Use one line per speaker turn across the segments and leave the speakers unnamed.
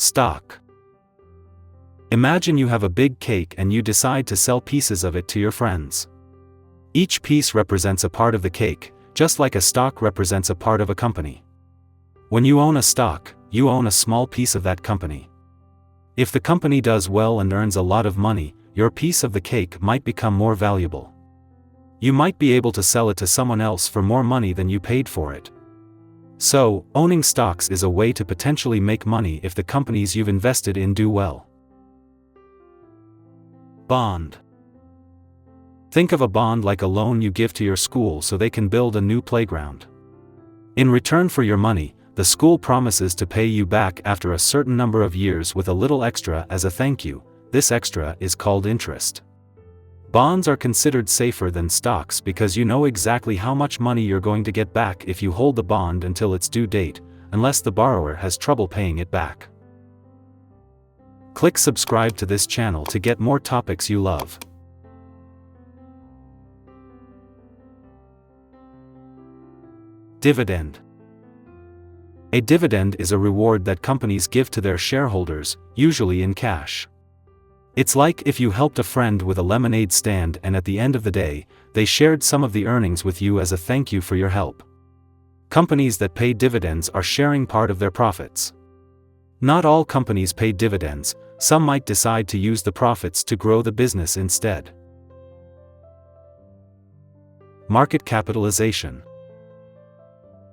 Stock. Imagine you have a big cake and you decide to sell pieces of it to your friends. Each piece represents a part of the cake, just like a stock represents a part of a company. When you own a stock, you own a small piece of that company. If the company does well and earns a lot of money, your piece of the cake might become more valuable. You might be able to sell it to someone else for more money than you paid for it. So, owning stocks is a way to potentially make money if the companies you've invested in do well. Bond. Think of a bond like a loan you give to your school so they can build a new playground. In return for your money, the school promises to pay you back after a certain number of years with a little extra as a thank you. This extra is called interest. Bonds are considered safer than stocks because you know exactly how much money you're going to get back if you hold the bond until its due date, unless the borrower has trouble paying it back. Click subscribe to this channel to get more topics you love. Dividend. A dividend is a reward that companies give to their shareholders, usually in cash. It's like if you helped a friend with a lemonade stand and at the end of the day, they shared some of the earnings with you as a thank you for your help. Companies that pay dividends are sharing part of their profits. Not all companies pay dividends, some might decide to use the profits to grow the business instead. Market capitalization.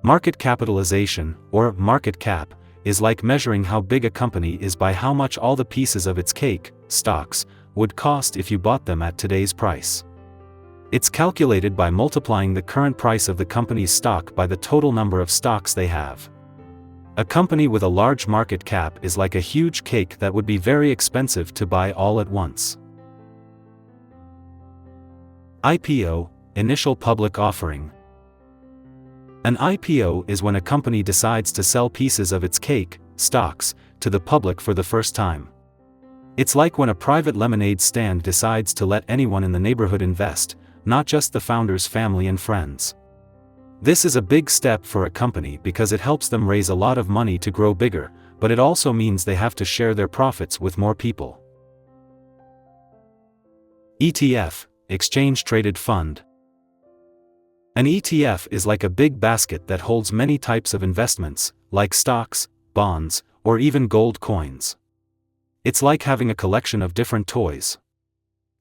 Market capitalization, or market cap, is like measuring how big a company is by how much all the pieces of its cake, stocks, would cost if you bought them at today's price. It's calculated by multiplying the current price of the company's stock by the total number of stocks they have. A company with a large market cap is like a huge cake that would be very expensive to buy all at once. IPO, initial public offering. An IPO is when a company decides to sell pieces of its cake, stocks, to the public for the first time. It's like when a private lemonade stand decides to let anyone in the neighborhood invest, not just the founder's family and friends. This is a big step for a company because it helps them raise a lot of money to grow bigger, but it also means they have to share their profits with more people. ETF, Exchange Traded Fund. An ETF is like a big basket that holds many types of investments, like stocks, bonds, or even gold coins. It's like having a collection of different toys.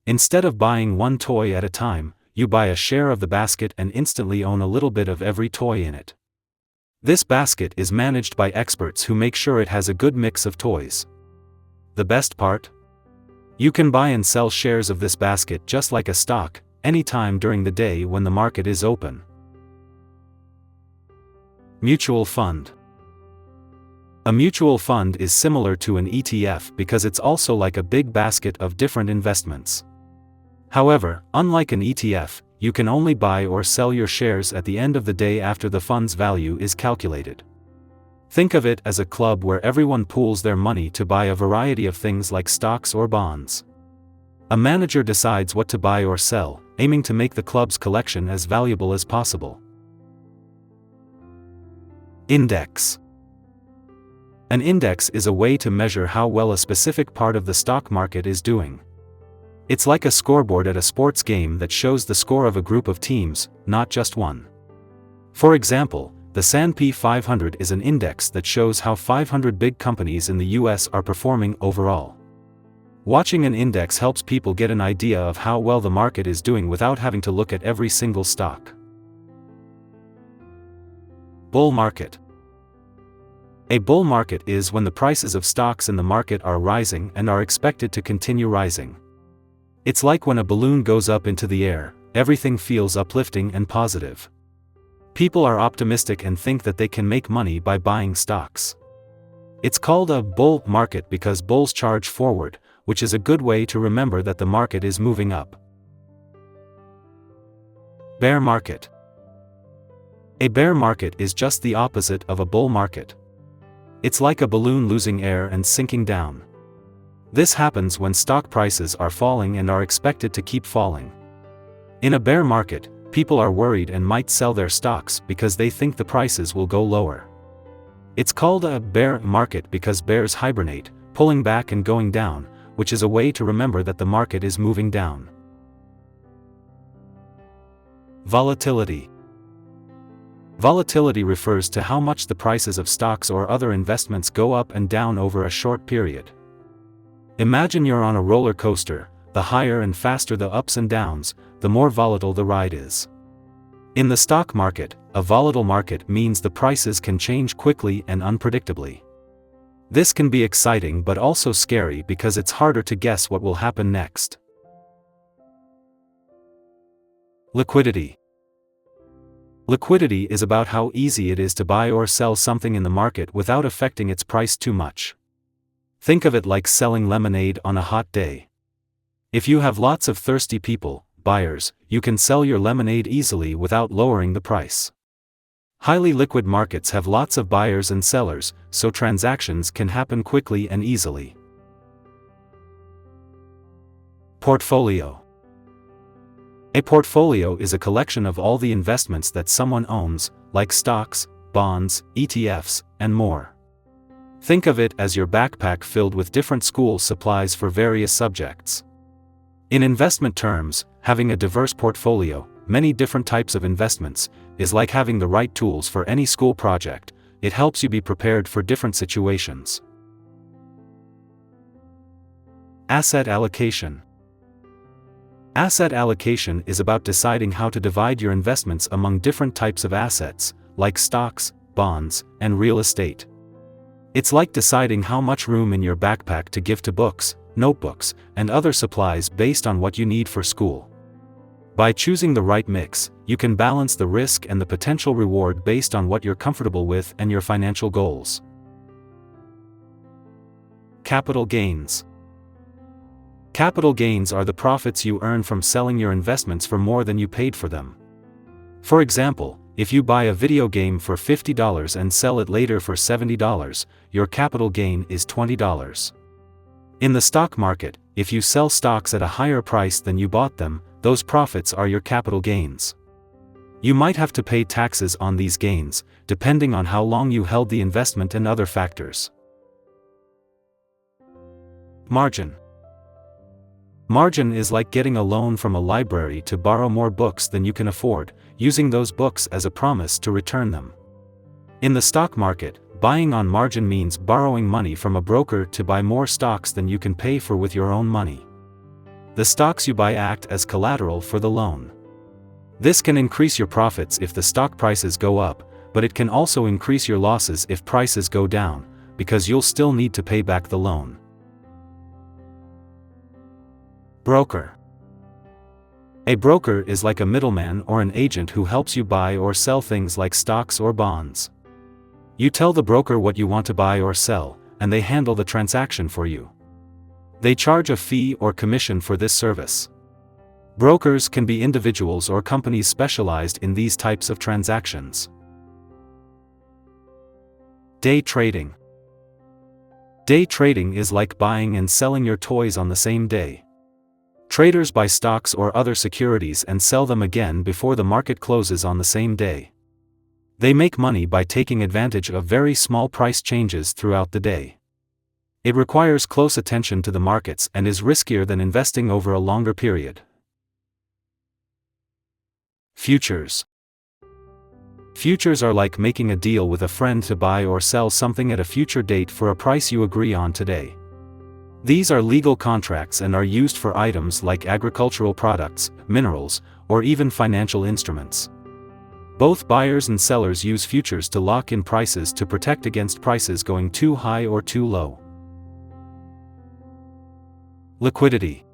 Instead of buying one toy at a time, you buy a share of the basket and instantly own a little bit of every toy in it. This basket is managed by experts who make sure it has a good mix of toys. The best part? You can buy and sell shares of this basket just like a stock, anytime during the day when the market is open. Mutual fund. A mutual fund is similar to an ETF because it's also like a big basket of different investments. However, unlike an ETF, you can only buy or sell your shares at the end of the day after the fund's value is calculated. Think of it as a club where everyone pools their money to buy a variety of things like stocks or bonds. A manager decides what to buy or sell, aiming to make the club's collection as valuable as possible. Index. An index is a way to measure how well a specific part of the stock market is doing. It's like a scoreboard at a sports game that shows the score of a group of teams, not just one. For example, the S&P 500 is an index that shows how 500 big companies in the US are performing overall. Watching an index helps people get an idea of how well the market is doing without having to look at every single stock. Bull market. A bull market is when the prices of stocks in the market are rising and are expected to continue rising. It's like when a balloon goes up into the air, everything feels uplifting and positive. People are optimistic and think that they can make money by buying stocks. It's called a bull market because bulls charge forward, which is a good way to remember that the market is moving up. Bear market. A bear market is just the opposite of a bull market. It's like a balloon losing air and sinking down. This happens when stock prices are falling and are expected to keep falling. In a bear market, people are worried and might sell their stocks because they think the prices will go lower. It's called a bear market because bears hibernate, pulling back and going down, which is a way to remember that the market is moving down. Volatility. Volatility refers to how much the prices of stocks or other investments go up and down over a short period. Imagine you're on a roller coaster. The higher and faster the ups and downs, the more volatile the ride is. In the stock market, a volatile market means the prices can change quickly and unpredictably. This can be exciting but also scary because it's harder to guess what will happen next. Liquidity. Liquidity is about how easy it is to buy or sell something in the market without affecting its price too much. Think of it like selling lemonade on a hot day. If you have lots of thirsty people, buyers, you can sell your lemonade easily without lowering the price. Highly liquid markets have lots of buyers and sellers, so transactions can happen quickly and easily. Portfolio. A portfolio is a collection of all the investments that someone owns, like stocks, bonds, ETFs, and more. Think of it as your backpack filled with different school supplies for various subjects. In investment terms, having a diverse portfolio, many different types of investments, is like having the right tools for any school project. It helps you be prepared for different situations. Asset allocation. Asset allocation is about deciding how to divide your investments among different types of assets, like stocks, bonds, and real estate. It's like deciding how much room in your backpack to give to books, notebooks, and other supplies based on what you need for school. By choosing the right mix, you can balance the risk and the potential reward based on what you're comfortable with and your financial goals. Capital gains. Capital gains are the profits you earn from selling your investments for more than you paid for them. For example, if you buy a video game for $50 and sell it later for $70, your capital gain is $20. In the stock market, if you sell stocks at a higher price than you bought them, those profits are your capital gains. You might have to pay taxes on these gains, depending on how long you held the investment and other factors. Margin. Margin is like getting a loan from a library to borrow more books than you can afford, using those books as a promise to return them. In the stock market, buying on margin means borrowing money from a broker to buy more stocks than you can pay for with your own money. The stocks you buy act as collateral for the loan. This can increase your profits if the stock prices go up, but it can also increase your losses if prices go down, because you'll still need to pay back the loan. Broker. A broker is like a middleman or an agent who helps you buy or sell things like stocks or bonds. You tell the broker what you want to buy or sell, and they handle the transaction for you. They charge a fee or commission for this service. Brokers can be individuals or companies specialized in these types of transactions. Day trading. Day trading is like buying and selling your toys on the same day. Traders buy stocks or other securities and sell them again before the market closes on the same day. They make money by taking advantage of very small price changes throughout the day. It requires close attention to the markets and is riskier than investing over a longer period. Futures. Futures are like making a deal with a friend to buy or sell something at a future date for a price you agree on today. These are legal contracts and are used for items like agricultural products, minerals, or even financial instruments. Both buyers and sellers use futures to lock in prices to protect against prices going too high or too low. Liquidity.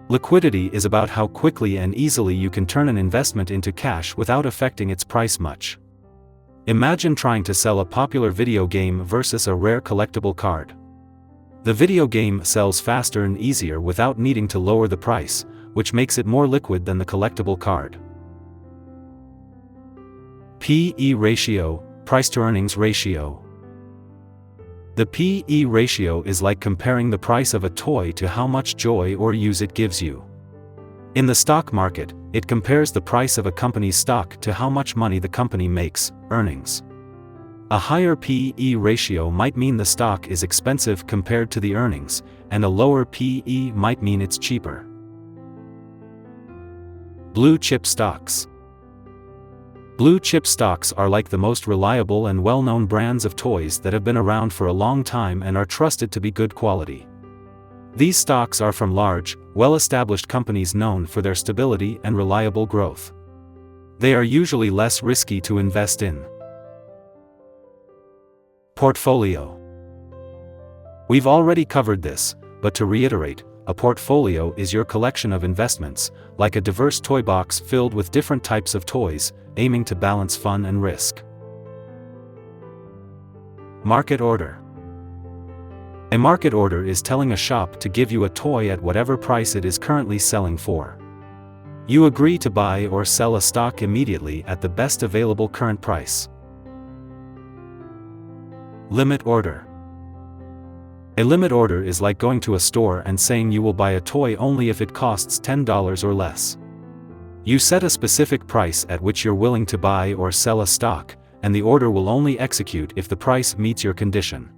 Liquidity is about how quickly and easily you can turn an investment into cash without affecting its price much. Imagine trying to sell a popular video game versus a rare collectible card. The video game sells faster and easier without needing to lower the price, which makes it more liquid than the collectible card. P/E ratio, price-to-earnings ratio. The P/E ratio is like comparing the price of a toy to how much joy or use it gives you. In the stock market, it compares the price of a company's stock to how much money the company makes, earnings. A higher P/E ratio might mean the stock is expensive compared to the earnings, and a lower P/E might mean it's cheaper. Blue chip stocks. Blue chip stocks are like the most reliable and well-known brands of toys that have been around for a long time and are trusted to be good quality. These stocks are from large, well-established companies known for their stability and reliable growth. They are usually less risky to invest in. Portfolio. We've already covered this, but to reiterate, a portfolio is your collection of investments, like a diverse toy box filled with different types of toys, aiming to balance fun and risk. Market order. A market order is telling a shop to give you a toy at whatever price it is currently selling for. You agree to buy or sell a stock immediately at the best available current price. Limit order. A limit order is like going to a store and saying you will buy a toy only if it costs $10 or less. You set a specific price at which you're willing to buy or sell a stock, and the order will only execute if the price meets your condition.